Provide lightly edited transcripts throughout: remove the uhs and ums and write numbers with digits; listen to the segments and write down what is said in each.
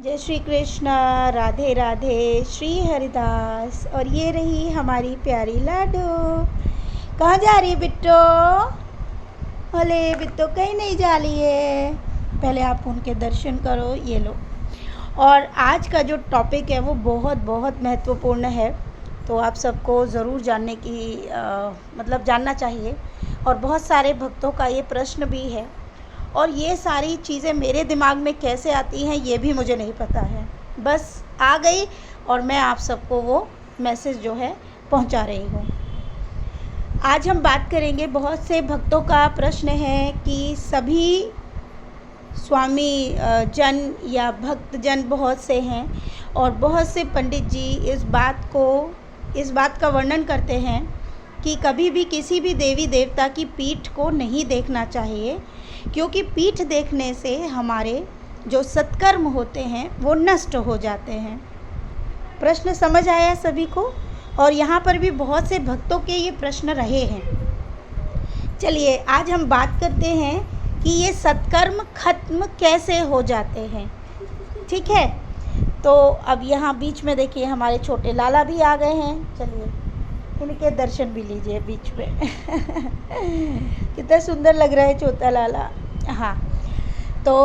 जय श्री कृष्ण। राधे राधे। श्री हरिदास। और ये रही हमारी प्यारी लाडो। कहाँ जा रही है बिट्टो? अरे बिट्टो कहीं नहीं जा रही है। पहले आप उनके दर्शन करो। ये लो। और आज का जो टॉपिक है वो बहुत बहुत महत्वपूर्ण है, तो आप सबको ज़रूर जानने की जानना चाहिए। और बहुत सारे भक्तों का ये प्रश्न भी है, और ये सारी चीज़ें मेरे दिमाग में कैसे आती हैं ये भी मुझे नहीं पता है। बस आ गई और मैं आप सबको वो मैसेज जो है पहुंचा रही हूँ। आज हम बात करेंगे, बहुत से भक्तों का प्रश्न है कि सभी स्वामी जन या भक्त जन बहुत से हैं, और बहुत से पंडित जी इस बात का वर्णन करते हैं कि कभी भी किसी भी देवी देवता की पीठ को नहीं देखना चाहिए, क्योंकि पीठ देखने से हमारे जो सत्कर्म होते हैं वो नष्ट हो जाते हैं। प्रश्न समझ आया सभी को? और यहाँ पर भी बहुत से भक्तों के ये प्रश्न रहे हैं। चलिए आज हम बात करते हैं कि ये सत्कर्म खत्म कैसे हो जाते हैं। ठीक है, तो अब यहाँ बीच में देखिए हमारे छोटे लाला भी आ गए हैं। चलिए इनके दर्शन भी लीजिए बीच में। कितना सुंदर लग रहा है छोटा लाला। हाँ, तो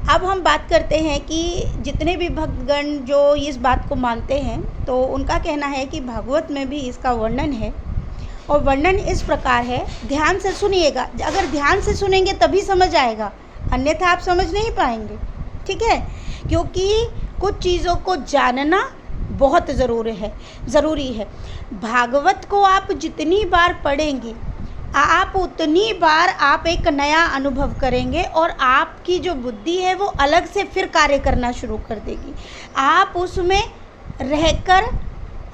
अब हम बात करते हैं कि जितने भी भक्तगण जो इस बात को मानते हैं, तो उनका कहना है कि भागवत में भी इसका वर्णन है। और वर्णन इस प्रकार है, ध्यान से सुनिएगा। अगर ध्यान से सुनेंगे तभी समझ आएगा, अन्यथा आप समझ नहीं पाएंगे। ठीक है, क्योंकि कुछ चीज़ों को जानना बहुत ज़रूरी है। भागवत को आप जितनी बार पढ़ेंगे, आप उतनी बार आप एक नया अनुभव करेंगे, और आपकी जो बुद्धि है वो अलग से फिर कार्य करना शुरू कर देगी। आप उसमें रहकर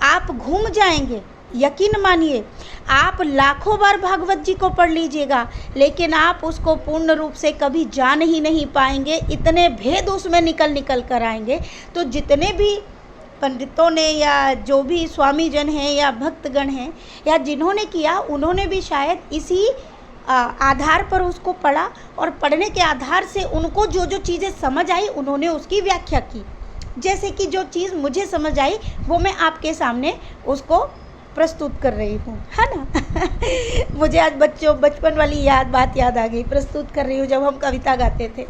आप घूम जाएंगे। यकीन मानिए, आप लाखों बार भागवत जी को पढ़ लीजिएगा, लेकिन आप उसको पूर्ण रूप से कभी जान ही नहीं पाएंगे। इतने भेद उसमें निकल कर आएंगे। तो जितने भी पंडितों ने या जो भी स्वामी जन हैं या भक्तगण हैं या जिन्होंने किया, उन्होंने भी शायद इसी आधार पर उसको पढ़ा, और पढ़ने के आधार से उनको जो जो चीज़ें समझ आई उन्होंने उसकी व्याख्या की। जैसे कि जो चीज़ मुझे समझ आई वो मैं आपके सामने उसको प्रस्तुत कर रही हूँ, है ना। मुझे आज बचपन वाली बात याद आ गई, प्रस्तुत कर रही हूँ जब हम कविता गाते थे।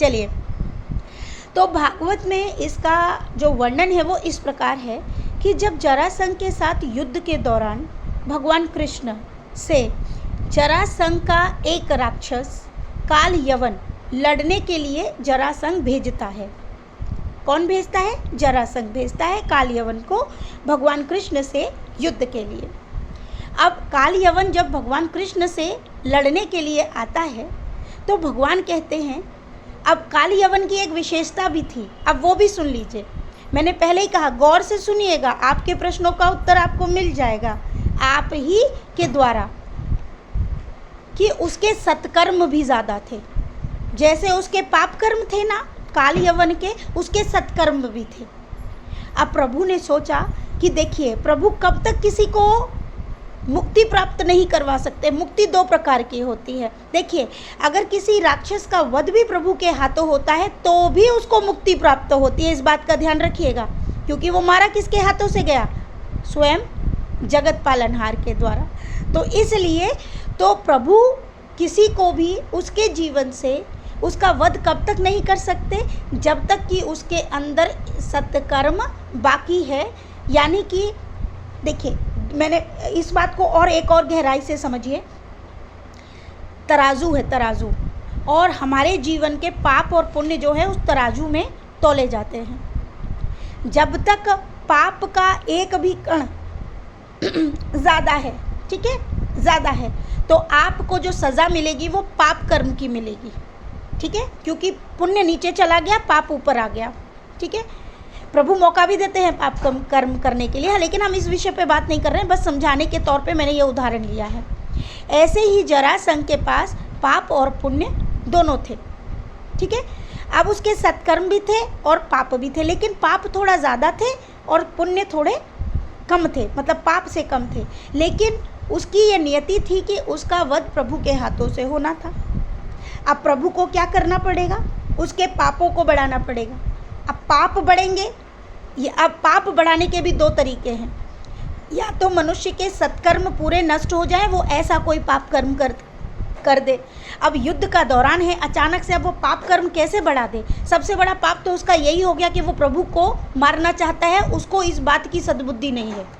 चलिए, तो भागवत में इसका जो वर्णन है वो इस प्रकार है कि जब जरासंध के साथ युद्ध के दौरान भगवान कृष्ण से जरासंध का एक राक्षस काल यवन लड़ने के लिए जरासंध भेजता है। कौन भेजता है? जरासंध भेजता है काल यवन को भगवान कृष्ण से युद्ध के लिए। अब काल यवन जब भगवान कृष्ण से लड़ने के लिए आता है, तो भगवान कहते हैं, अब काल यवन की एक विशेषता भी थी, अब वो भी सुन लीजिए। मैंने पहले ही कहा, गौर से सुनिएगा, आपके प्रश्नों का उत्तर आपको मिल जाएगा आप ही के द्वारा, कि उसके सत्कर्म भी ज़्यादा थे। जैसे उसके पाप कर्म थे ना काल यवन के, उसके सत्कर्म भी थे। अब प्रभु ने सोचा कि देखिए, प्रभु कब तक किसी को मुक्ति प्राप्त नहीं करवा सकते। मुक्ति दो प्रकार की होती है। देखिए, अगर किसी राक्षस का वध भी प्रभु के हाथों होता है तो भी उसको मुक्ति प्राप्त होती है। इस बात का ध्यान रखिएगा, क्योंकि वो मारा किसके हाथों से गया? स्वयं जगत पालनहार के द्वारा। तो इसलिए तो प्रभु किसी को भी उसके जीवन से उसका वध कब तक नहीं कर सकते? जब तक कि उसके अंदर सत्कर्म बाकी है। यानी कि देखिए, मैंने इस बात को और एक और गहराई से समझिए। तराजू है, तराजू, और हमारे जीवन के पाप और पुण्य जो है उस तराजू में तोले जाते हैं। जब तक पाप का एक भी कण ज़्यादा है, ठीक है, ज़्यादा है, तो आपको जो सज़ा मिलेगी वो पाप कर्म की मिलेगी। ठीक है, क्योंकि पुण्य नीचे चला गया, पाप ऊपर आ गया। ठीक है, प्रभु मौका भी देते हैं पाप कर्म करने के लिए, लेकिन हम इस विषय पे बात नहीं कर रहे हैं, बस समझाने के तौर पे मैंने ये उदाहरण लिया है। ऐसे ही जरासंध के पास पाप और पुण्य दोनों थे। ठीक है, अब उसके सत्कर्म भी थे और पाप भी थे, लेकिन पाप थोड़ा ज़्यादा थे और पुण्य थोड़े कम थे, मतलब पाप से कम थे। लेकिन उसकी ये नियति थी कि उसका वध प्रभु के हाथों से होना था। अब प्रभु को क्या करना पड़ेगा? उसके पापों को बढ़ाना पड़ेगा। अब पाप बढ़ेंगे, अब पाप बढ़ाने के भी दो तरीके हैं। या तो मनुष्य के सत्कर्म पूरे नष्ट हो जाए, वो ऐसा कोई पाप कर्म कर दे। अब युद्ध का दौरान है, अचानक से अब वो पाप कर्म कैसे बढ़ा दे? सबसे बड़ा पाप तो उसका यही हो गया कि वो प्रभु को मारना चाहता है, उसको इस बात की सद्बुद्धि नहीं है।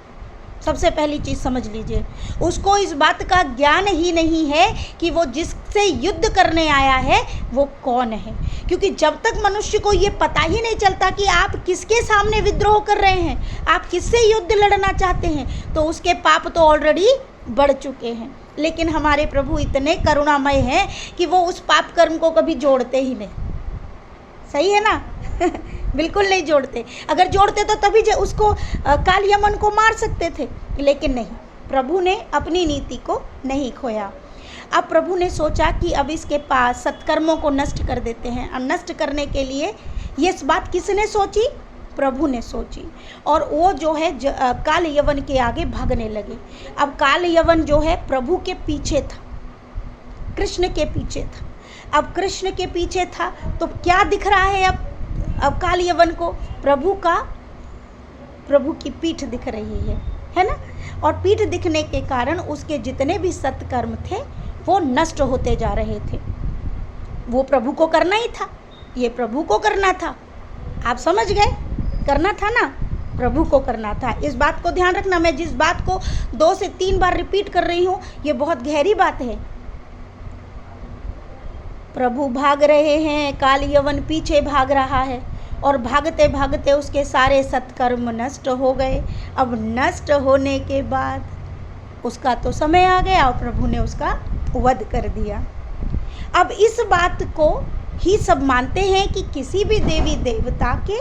सबसे पहली चीज़ समझ लीजिए, उसको इस बात का ज्ञान ही नहीं है कि वो जिससे युद्ध करने आया है वो कौन है। क्योंकि जब तक मनुष्य को ये पता ही नहीं चलता कि आप किसके सामने विद्रोह कर रहे हैं, आप किससे युद्ध लड़ना चाहते हैं, तो उसके पाप तो ऑलरेडी बढ़ चुके हैं। लेकिन हमारे प्रभु इतने करुणामय हैं कि वो उस पाप कर्म को कभी जोड़ते ही नहीं। सही है ना? बिल्कुल नहीं जोड़ते। अगर जोड़ते तो तभी उसको काल यमन को मार सकते थे, लेकिन नहीं, प्रभु ने अपनी नीति को नहीं खोया। अब प्रभु ने सोचा कि अब इसके पास सत्कर्मों को नष्ट कर देते हैं। और नष्ट करने के लिए ये बात किसने सोची? प्रभु ने सोची। और वो जो है काल यवन के आगे भागने लगे। अब काल यवन जो है प्रभु के पीछे था, कृष्ण के पीछे था। अब कृष्ण के पीछे था तो क्या दिख रहा है? अब काल यवन को प्रभु की पीठ दिख रही है ना? और पीठ दिखने के कारण उसके जितने भी सत्कर्म थे वो नष्ट होते जा रहे थे। वो प्रभु को करना ही था, ये प्रभु को करना था। आप समझ गए? करना था ना, प्रभु को करना था। इस बात को ध्यान रखना। मैं जिस बात को 2 से 3 बार रिपीट कर रही हूँ, ये बहुत गहरी बात है। प्रभु भाग रहे हैं, काल यवन पीछे भाग रहा है, और भागते भागते उसके सारे सत्कर्म नष्ट हो गए। अब नष्ट होने के बाद उसका तो समय आ गया और प्रभु ने उसका वध कर दिया। अब इस बात को ही सब मानते हैं कि किसी भी देवी देवता के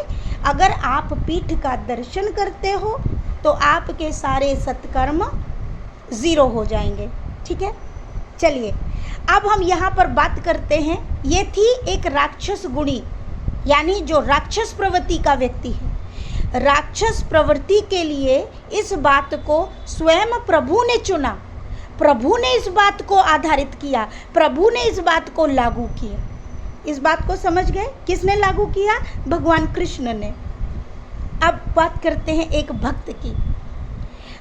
अगर आप पीठ का दर्शन करते हो तो आपके सारे सत्कर्म 0 हो जाएंगे। ठीक है, चलिए अब हम यहाँ पर बात करते हैं। ये थी एक राक्षस गुणी, यानी जो राक्षस प्रवृत्ति का व्यक्ति है। राक्षस प्रवृत्ति के लिए इस बात को स्वयं प्रभु ने चुना, प्रभु ने इस बात को आधारित किया, प्रभु ने इस बात को लागू किया। इस बात को समझ गए? किसने लागू किया? भगवान कृष्ण ने। अब बात करते हैं एक भक्त की।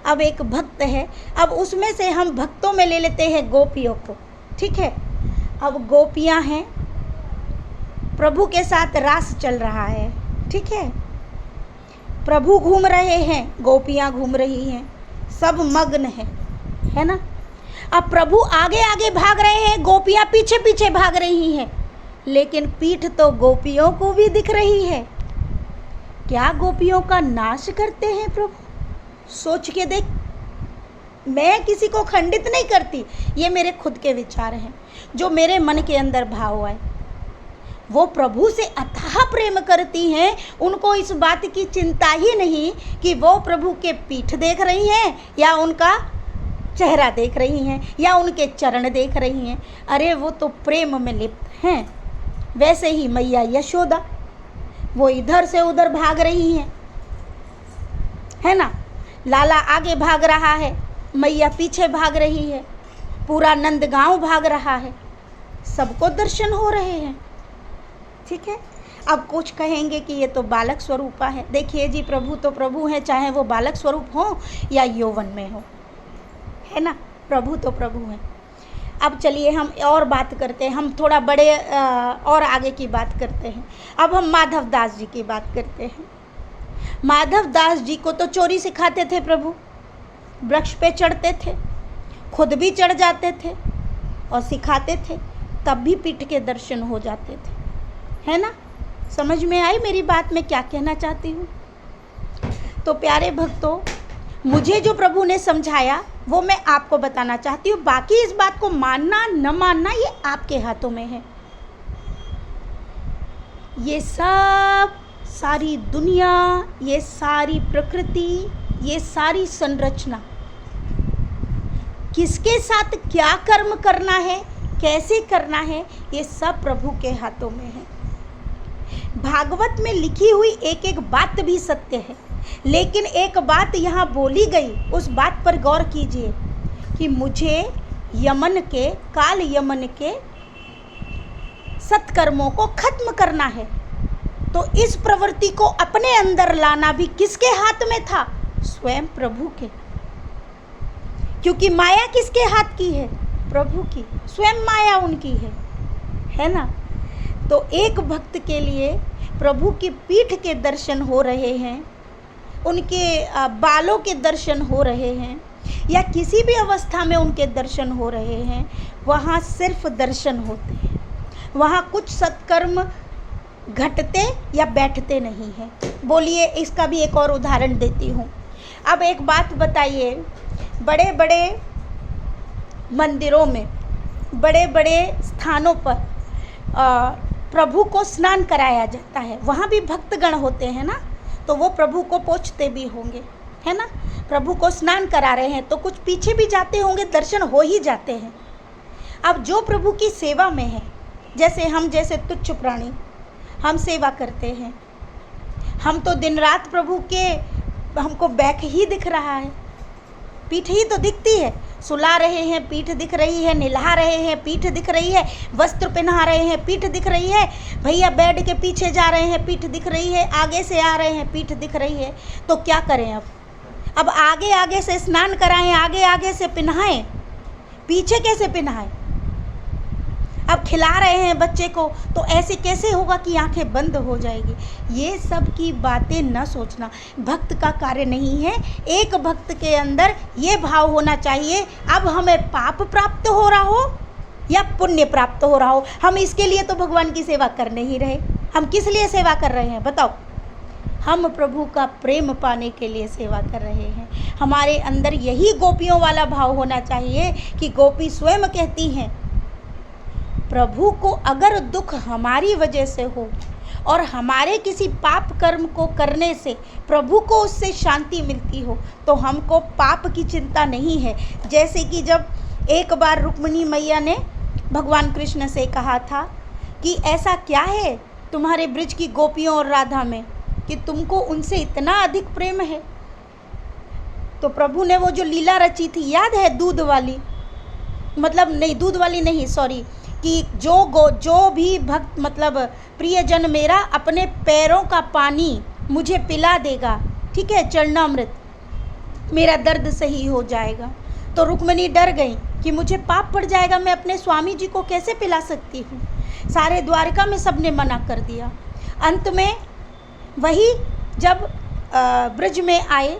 अब एक भक्त है, अब उसमें से हम भक्तों में ले लेते हैं गोपियों को। ठीक है, अब गोपियां हैं, प्रभु के साथ रास चल रहा है। ठीक है, प्रभु घूम रहे हैं, गोपियां घूम रही हैं, सब मग्न है ना? अब प्रभु आगे आगे भाग रहे हैं, गोपियां पीछे पीछे भाग रही हैं, लेकिन पीठ तो गोपियों को भी दिख रही है। क्या गोपियों का नाश करते हैं प्रभु? सोच के देख। मैं किसी को खंडित नहीं करती, ये मेरे खुद के विचार हैं, जो मेरे मन के अंदर भाव आए। वो प्रभु से अथाह प्रेम करती हैं, उनको इस बात की चिंता ही नहीं कि वो प्रभु के पीठ देख रही हैं या उनका चेहरा देख रही हैं या उनके चरण देख रही हैं। अरे वो तो प्रेम में लिप्त हैं। वैसे ही मैया यशोदा, वो इधर से उधर भाग रही हैं, है ना? लाला आगे भाग रहा है, मैया पीछे भाग रही है, पूरा नंदगांव भाग रहा है, सबको दर्शन हो रहे हैं। ठीक है, अब कुछ कहेंगे कि ये तो बालक स्वरूपा है। देखिए जी, प्रभु तो प्रभु हैं, चाहे वो बालक स्वरूप हो या यौवन में हो, है ना? प्रभु तो प्रभु हैं। अब चलिए हम और बात करते हैं, हम थोड़ा बड़े और आगे की बात करते हैं। अब हम माधव दास जी की बात करते हैं। माधव दास जी को तो चोरी सिखाते थे प्रभु, वृक्ष पे चढ़ते थे, खुद भी चढ़ जाते थे और सिखाते थे, तब भी पीठ के दर्शन हो जाते थे, है ना? समझ में आई मेरी बात, मैं क्या कहना चाहती हूँ? तो प्यारे भक्तों, मुझे जो प्रभु ने समझाया वो मैं आपको बताना चाहती हूँ। बाकी इस बात को मानना न मानना ये आपके हाथों में है। ये सब सारी दुनिया, ये सारी प्रकृति, ये सारी संरचना, किसके साथ क्या कर्म करना है, कैसे करना है, ये सब प्रभु के हाथों में है। भागवत में लिखी हुई एक एक बात भी सत्य है, लेकिन एक बात यहाँ बोली गई, उस बात पर गौर कीजिए कि मुझे यमन के, काल यमन के सत्कर्मों को खत्म करना है। तो इस प्रवृत्ति को अपने अंदर लाना भी किसके हाथ में था? स्वयं प्रभु के। क्योंकि माया किसके हाथ की है? प्रभु की। स्वयं माया उनकी है ना। तो एक भक्त के लिए प्रभु की पीठ के दर्शन हो रहे हैं, उनके बालों के दर्शन हो रहे हैं, या किसी भी अवस्था में उनके दर्शन हो रहे हैं, वहाँ सिर्फ दर्शन होते हैं, वहाँ कुछ सत्कर्म घटते या बैठते नहीं हैं। बोलिए, इसका भी एक और उदाहरण देती हूँ। अब एक बात बताइए, बड़े बड़े मंदिरों में, बड़े बड़े स्थानों पर प्रभु को स्नान कराया जाता है, वहाँ भी भक्तगण होते हैं ना, तो वो प्रभु को पोंछते भी होंगे, है ना। प्रभु को स्नान करा रहे हैं तो कुछ पीछे भी जाते होंगे, दर्शन हो ही जाते हैं। अब जो प्रभु की सेवा में है, जैसे हम जैसे तुच्छ प्राणी, हम सेवा करते हैं, हम तो दिन रात प्रभु के, हमको बैक ही दिख रहा है, पीठ ही तो दिखती है। सुला रहे हैं, पीठ दिख रही है, निल्हा रहे हैं, पीठ दिख रही है, वस्त्र पहना रहे हैं, पीठ दिख रही है, भैया बेड के पीछे जा रहे हैं, पीठ दिख रही है, आगे से आ रहे हैं, पीठ दिख रही है। तो क्या करें अब आगे आगे से स्नान कराएं, आगे आगे से पहनाएं, पीछे कैसे पहनाएं? अब खिला रहे हैं बच्चे को, तो ऐसे कैसे होगा कि आंखें बंद हो जाएगी? ये सब की बातें न सोचना भक्त का कार्य नहीं है। एक भक्त के अंदर ये भाव होना चाहिए, अब हमें पाप प्राप्त हो रहा हो या पुण्य प्राप्त हो रहा हो, हम इसके लिए तो भगवान की सेवा कर नहीं रहे। हम किस लिए सेवा कर रहे हैं बताओ? हम प्रभु का प्रेम पाने के लिए सेवा कर रहे हैं। हमारे अंदर यही गोपियों वाला भाव होना चाहिए कि गोपी स्वयं कहती हैं, प्रभु को अगर दुख हमारी वजह से हो और हमारे किसी पाप कर्म को करने से प्रभु को उससे शांति मिलती हो, तो हमको पाप की चिंता नहीं है। जैसे कि जब एक बार रुक्मिणी मैया ने भगवान कृष्ण से कहा था कि ऐसा क्या है तुम्हारे ब्रज की गोपियों और राधा में कि तुमको उनसे इतना अधिक प्रेम है। तो प्रभु ने वो जो लीला रची थी, याद है, दूध वाली, मतलब नहीं, दूध वाली नहीं, सॉरी, कि जो भी भक्त, मतलब प्रियजन मेरा अपने पैरों का पानी मुझे पिला देगा, ठीक है, चरणामृत, मेरा दर्द सही हो जाएगा। तो रुक्मिणी डर गई कि मुझे पाप पड़ जाएगा, मैं अपने स्वामी जी को कैसे पिला सकती हूँ। सारे द्वारका में सबने मना कर दिया। अंत में वही जब ब्रज में आए,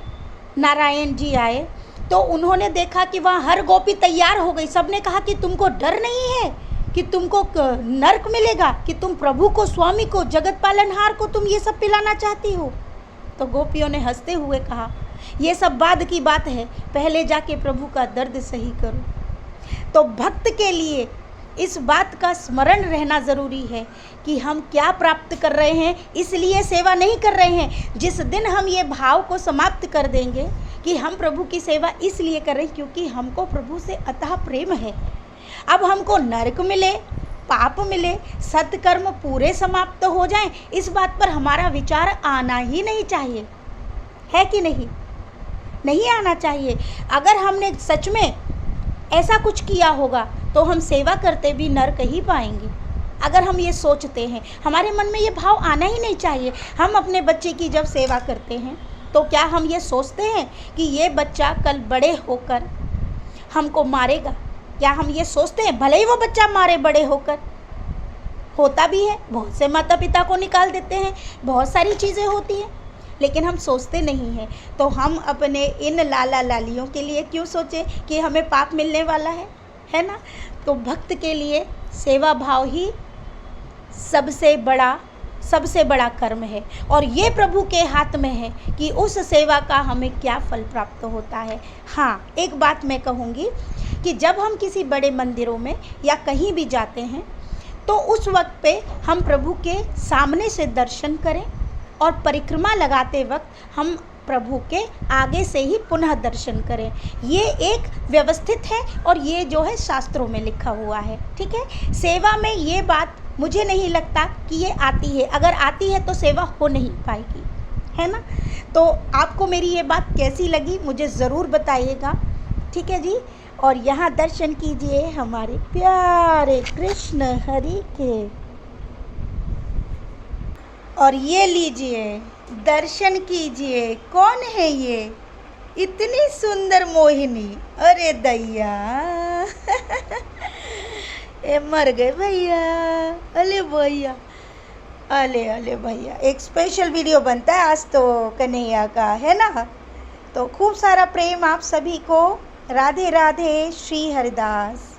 नारायण जी आए, तो उन्होंने देखा कि वहाँ हर गोपी तैयार हो गई। सबने कहा कि तुमको डर नहीं है कि तुमको नरक मिलेगा, कि तुम प्रभु को, स्वामी को, जगत पालनहार को तुम ये सब पिलाना चाहती हो? तो गोपियों ने हंसते हुए कहा, ये सब बाद की बात है, पहले जाके प्रभु का दर्द सही करो। तो भक्त के लिए इस बात का स्मरण रहना ज़रूरी है कि हम क्या प्राप्त कर रहे हैं, इसलिए सेवा नहीं कर रहे हैं। जिस दिन हम ये भाव को समाप्त कर देंगे कि हम प्रभु की सेवा इसलिए कर रहे हैं क्योंकि हमको प्रभु से अतः प्रेम है, अब हमको नरक मिले, पाप मिले, सत्कर्म पूरे समाप्त हो जाएं, इस बात पर हमारा विचार आना ही नहीं चाहिए, है कि नहीं? नहीं आना चाहिए। अगर हमने सच में ऐसा कुछ किया होगा तो हम सेवा करते भी नरक ही पाएंगे। अगर हम ये सोचते हैं, हमारे मन में ये भाव आना ही नहीं चाहिए। हम अपने बच्चे की जब सेवा करते हैं तो क्या हम ये सोचते हैं कि ये बच्चा कल बड़े होकर हमको मारेगा? क्या हम ये सोचते हैं? भले ही वो बच्चा मारे बड़े होकर, होता भी है, बहुत से माता पिता को निकाल देते हैं, बहुत सारी चीज़ें होती हैं, लेकिन हम सोचते नहीं हैं। तो हम अपने इन लाला लालियों के लिए क्यों सोचें कि हमें पाप मिलने वाला है ना? तो भक्त के लिए सेवा भाव ही सबसे बड़ा कर्म है, और ये प्रभु के हाथ में है कि उस सेवा का हमें क्या फल प्राप्त होता है। हाँ, एक बात मैं कहूँगी कि जब हम किसी बड़े मंदिरों में या कहीं भी जाते हैं तो उस वक्त पे हम प्रभु के सामने से दर्शन करें, और परिक्रमा लगाते वक्त हम प्रभु के आगे से ही पुनः दर्शन करें। ये एक व्यवस्थित है और ये जो है शास्त्रों में लिखा हुआ है, ठीक है। सेवा में ये बात मुझे नहीं लगता कि ये आती है, अगर आती है तो सेवा हो नहीं पाएगी, है ना। तो आपको मेरी ये बात कैसी लगी मुझे ज़रूर बताइएगा, ठीक है जी। और यहाँ दर्शन कीजिए हमारे प्यारे कृष्ण हरि के। और ये लीजिए, दर्शन कीजिए, कौन है ये इतनी सुंदर मोहिनी। अरे दैया ये मर गए भैया। अले भैया, अले अले भैया, एक स्पेशल वीडियो बनता है आज तो कन्हैया का, है ना। तो खूब सारा प्रेम आप सभी को। राधे राधे, श्री हरिदास।